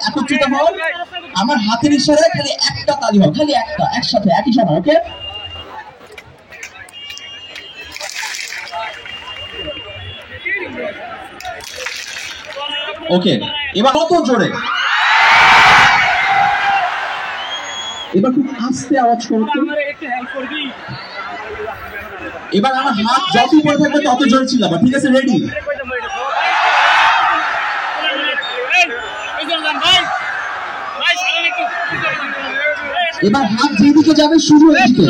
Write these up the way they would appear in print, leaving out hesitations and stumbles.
একত্রিত হন, আমার হাতের ইশারায় খালি একটা তালি হোক, খালি একটা, একসাথে একই সময়। ওকে, ওকে, এবার কত জোরে, এবার খুব আস্তে আওয়াজ করতে। এবার আমার হাত যত উপরে থাকবে তত জোরে চিল্লাবো, ঠিক আছে? রেডি? এবার হাত যেদিকে যাবে শুরু হয়েছে।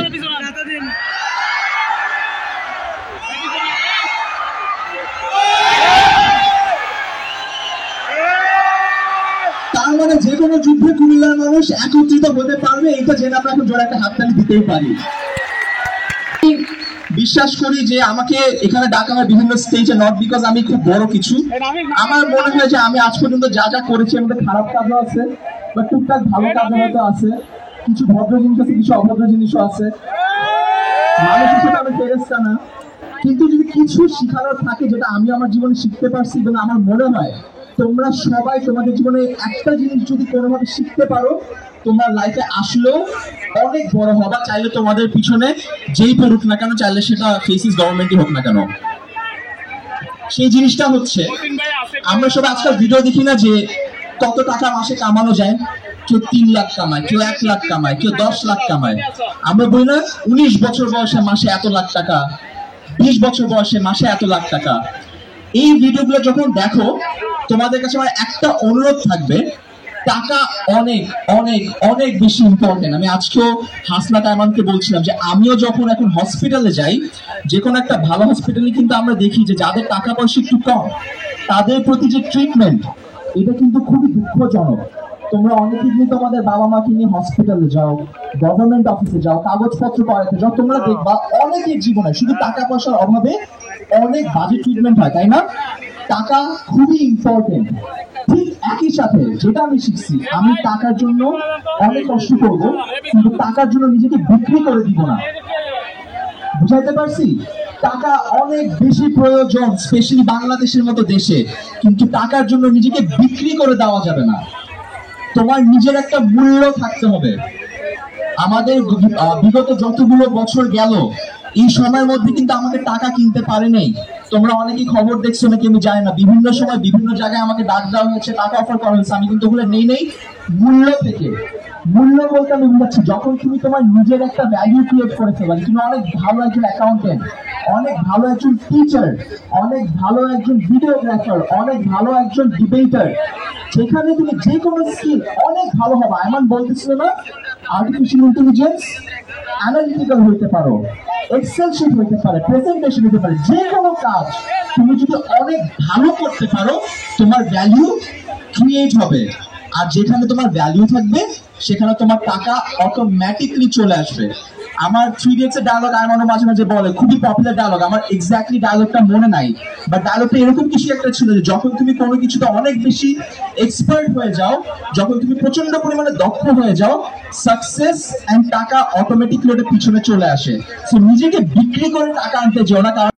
তার মানে যে কোনো যুদ্ধে কুমিল্লার মানুষ একত্রিত হতে পারবে, এটা জেনে আমরা এখন জোরে একটা হাততালি দিতেই পারি। বিশ্বাস করি যে আমাকে এখানে ডাকা হয় বিভিন্ন স্টেজে, নট বিকজ আমি খুব বড় কিছু। আমার মনে হয় যে আমি আজ পর্যন্ত যা যা করেছি, আমাদের খারাপ কাজও আছে বা টুকটাক ভালো কাজও হয়তো আছে, কিছু ভদ্র জিনিস আছে, কিছু অভদ্র জিনিসও আছে। মানুষ হিসেবে আমি ফেরেশতা না, কিন্তু যদি কিছু শিখানোর থাকে যেটা আমি আমার জীবনে শিখতে পারছি, এবং আমার মনে হয় তোমরা সবাই তোমাদের জীবনে একটা জিনিস যদি কোনোভাবে শিখতে পারো, তোমরা লাইফে আসলেও অনেক বড় হবা। চাইলে তোমাদের পিছনে যেই পড়ুক না কেন, চাইলে সেটা ফেসিস গভর্নমেন্টই হোক না কেন। সেই জিনিসটা হচ্ছে, আমরা সবাই আজকাল ভিডিও দেখি না যে কত টাকা মাসে কামানো যায়। কেউ 3 লাখ কামায়, কেউ 1 লাখ কামায়, কেউ 10 লাখ কামায়। আমরা বলি না 19 বছর বয়সে মাসে এত লাখ টাকা, 20 বছর বয়সে মাসে এত লাখ টাকা। এই ভিডিওগুলো যখন দেখো, তোমাদের কাছে আমার একটা অনুরোধ থাকবে, টাকা অনেক অনেক অনেক বেশি ইম্পর্টেন্ট। আমি আজকেও হাসনা তাইমানকে বলছিলাম যে আমিও যখন এখন হসপিটালে যাই, যে কোনো একটা ভালো হসপিটালে কিন্তু আমরা দেখি যে যাদের টাকা পয়সা একটু কম, তাদের প্রতি যে ট্রিটমেন্ট, এটা কিন্তু খুবই দুঃখজনক। তোমরা অনেকে কিন্তু তোমাদের বাবা মাকে নিয়ে হসপিটালে যাও, গভর্নমেন্ট অফিসে যাও, কাগজপত্র করাতে যাও, তোমরা দেখবা অনেকের জীবনে শুধু টাকা পয়সার অভাবে অনেক বাজে ট্রিটমেন্ট হয়, তাই না? টাকা খুবই ইম্পর্টেন্ট। ঠিক একই সাথে যেটা আমি শিখছি, আমি টাকার জন্য অনেক কষ্ট করব, কিন্তু টাকার জন্য নিজেকে বিক্রি করে দিব না। বুঝাইতে পারছি? টাকা অনেক বেশি প্রয়োজন, স্পেশালি বাংলাদেশের মতো দেশে, কিন্তু টাকার জন্য নিজেকে বিক্রি করে দেওয়া যাবে না। তোমার নিজের একটা মূল্য থাকতে হবে। আমাদের বিগত যতগুলো বছর গেল, এই সময়ের মধ্যে কিন্তু আমাকে টাকা কিনতে পারে নাই। তোমরা অনেকে খবর দেখছো নাকি আমি জানি না, বিভিন্ন সময় বিভিন্ন জায়গায় আমাকে ডাক দেওয়া হয়েছে, টাকা অফার করা হয়েছে, আমি কিন্তু ওগুলো নেই মূল্য থেকে। মূল্য বলতে আমি বুঝাচ্ছি, যখন তুমি তোমার নিজের একটা ভ্যালু ক্রিয়েট করে ফেলবে, তুমি অনেক ভালো একজন অ্যাকাউন্টেন্ট, অনেক ভালো একজন টিচার, অনেক ভালো একজন ভিডিওগ্রাফার, অনেক ভালো একজন ডিবেটার, সেখানে তুমি যে কোনো স্কিল অনেক ভালো হবে। আইমান বলতেছিল না, আর্টিফিশিয়াল ইন্টেলিজেন্স, অ্যানালিটিক্যাল হইতে পারো, এক্সেল শিট হইতে পারে, প্রেজেন্টেশন হইতে পারে, যে কোনো কাজ তুমি যদি অনেক ভালো করতে পারো, তোমার ভ্যালু ক্রিয়েট হবে। আর যেখানে তোমার ভ্যালু থাকবে, সেখানে তোমার টাকা অটোমেটিকলি চলে আসবে। আমার 3 Idiots এর ডায়লগ আইমানো মাঝে মাঝে বলে, খুবই পপুলার ডায়লগ, আমার এক্স্যাক্টলি ডায়লগটা মনে নাই, বাট ডায়লগটা এরকম কিছু একটা ছিল যে যখন তুমি কোনো কিছুতে অনেক বেশি এক্সপার্ট হয়ে যাও, যখন তুমি প্রচন্ড পরিমাণে দক্ষ হয়ে যাও, সাকসেস এন্ড টাকা অটোমেটিকলি ওটা পিছনে চলে আসে। সো নিজেকে বিক্রি করে টাকা আনতে যেও না, কারণ